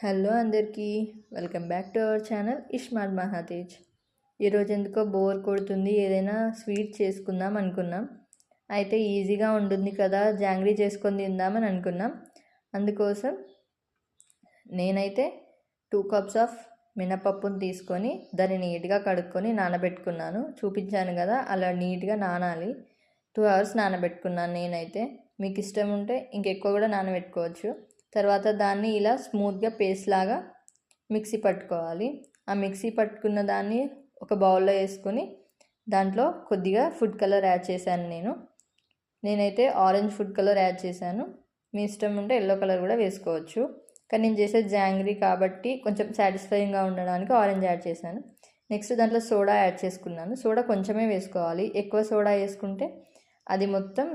Hello అందరికీ welcome back to our channel iSmart Mahatej. ఈరోజు ఎందుకో బోర్ కొడుతుంది, ఏదైనా స్వీట్ చేసుకుందాం అనుకున్నాం. అయితే ఈజీగా ఉంటుంది కదా, జాంగ్రీ చేసుకొని తిందామని అనుకున్నాం. అందుకోసం నేనైతే 2 కప్స్ ఆఫ్ మినపప్పును తీసుకొని దాన్ని నీట్గా కడుక్కొని నానబెట్టుకున్నాను. చూపించాను కదా, అలా నీట్గా నానాలి. 2 అవర్స్ నానబెట్టుకున్నాను నేనైతే. మీకు ఇష్టం ఉంటే ఇంకెక్కువ కూడా నానబెట్టుకోవచ్చు. తర్వాత దాన్ని ఇలా స్మూత్గా పేస్ట్ లాగా మిక్సీ పట్టుకోవాలి. ఆ మిక్సీ పట్టుకున్న దాన్ని ఒక బౌల్లో వేసుకొని దాంట్లో కొద్దిగా ఫుడ్ కలర్ యాడ్ చేశాను. నేనైతే ఆరెంజ్ ఫుడ్ కలర్ యాడ్ చేశాను. మీ ఇష్టం ఉంటే ఎల్లో కలర్ కూడా వేసుకోవచ్చు. కానీ నేను చేసే జాంగ్రీ కాబట్టి కొంచెం సాటిస్ఫైయింగ్గా ఉండడానికి ఆరెంజ్ యాడ్ చేశాను. నెక్స్ట్ దాంట్లో సోడా యాడ్ చేసుకున్నాను. సోడా కొంచెమే వేసుకోవాలి, ఎక్కువ సోడా వేసుకుంటే అది మొత్తం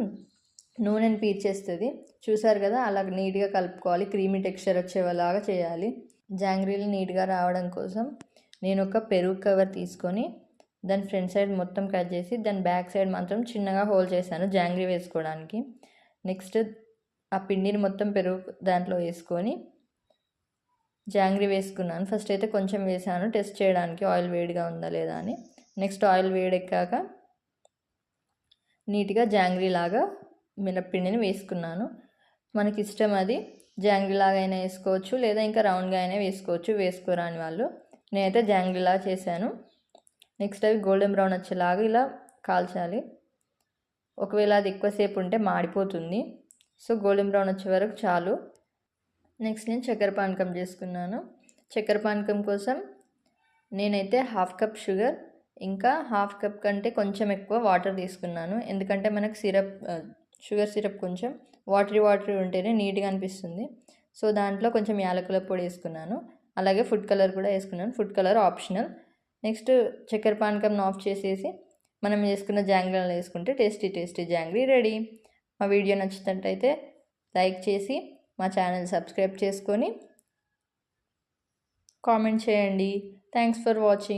నూనెని పీల్చేస్తుంది. చూసారు కదా, అలా నీట్గా కలుపుకోవాలి. క్రీమీ టెక్స్చర్ వచ్చేలాగా చేయాలి. జాంగ్రీలు నీట్గా రావడం కోసం నేను ఒక పెరుగు కవర్ తీసుకొని దాని ఫ్రంట్ సైడ్ మొత్తం కట్ చేసి దాని బ్యాక్ సైడ్ మాత్రం చిన్నగా హోల్ చేశాను జాంగ్రీ వేసుకోవడానికి. నెక్స్ట్ ఆ పిండిని మొత్తం పెరుగు దాంట్లో వేసుకొని జాంగ్రీ వేసుకున్నాను. ఫస్ట్ అయితే కొంచెం వేసాను టెస్ట్ చేయడానికి ఆయిల్ వేడిగా ఉందా లేదా అని. నెక్స్ట్ ఆయిల్ వేడెక్కాక నీట్గా జాంగ్రీ లాగా మినప్పిండిని వేసుకున్నాను. మనకి ఇష్టం, అది జాంగ్రీలాగా అయినా వేసుకోవచ్చు, లేదా ఇంకా రౌండ్గా అయినా వేసుకోవచ్చు వేసుకోరాని వాళ్ళు. నేనైతే జాంగ్రీలా చేశాను. నెక్స్ట్ అవి గోల్డెన్ బ్రౌన్ వచ్చేలాగా ఇలా కాల్చాలి. ఒకవేళ అది ఎక్కువసేపు ఉంటే మాడిపోతుంది. సో గోల్డెన్ బ్రౌన్ వచ్చే వరకు చాలు. నెక్స్ట్ నేను చక్కెర పానకం చేసుకున్నాను. చక్కెర పానకం కోసం నేనైతే 1/2 కప్ షుగర్ ఇంకా 1/2 కప్ కంటే కొంచెం ఎక్కువ వాటర్ తీసుకున్నాను. ఎందుకంటే మనకు షుగర్ సిరప్ కొంచెం వాటరీ ఉంటేనే నీట్గా అనిపిస్తుంది. సో దాంట్లో కొంచెం యాలకుల పొడి వేసుకున్నాను. అలాగే ఫుడ్ కలర్ కూడా వేసుకున్నాను. Food colour optional. నెక్స్ట్ చక్కెర పానకంను ఆఫ్ చేసేసి మనం చేసుకున్న జాంగ్రీలను వేసుకుంటే టేస్టీ జాంగ్రీ రెడీ. మా వీడియో నచ్చినట్టయితే లైక్ చేసి మా ఛానల్ సబ్స్క్రైబ్ చేసుకొని కామెంట్ చేయండి. Thanks for watching.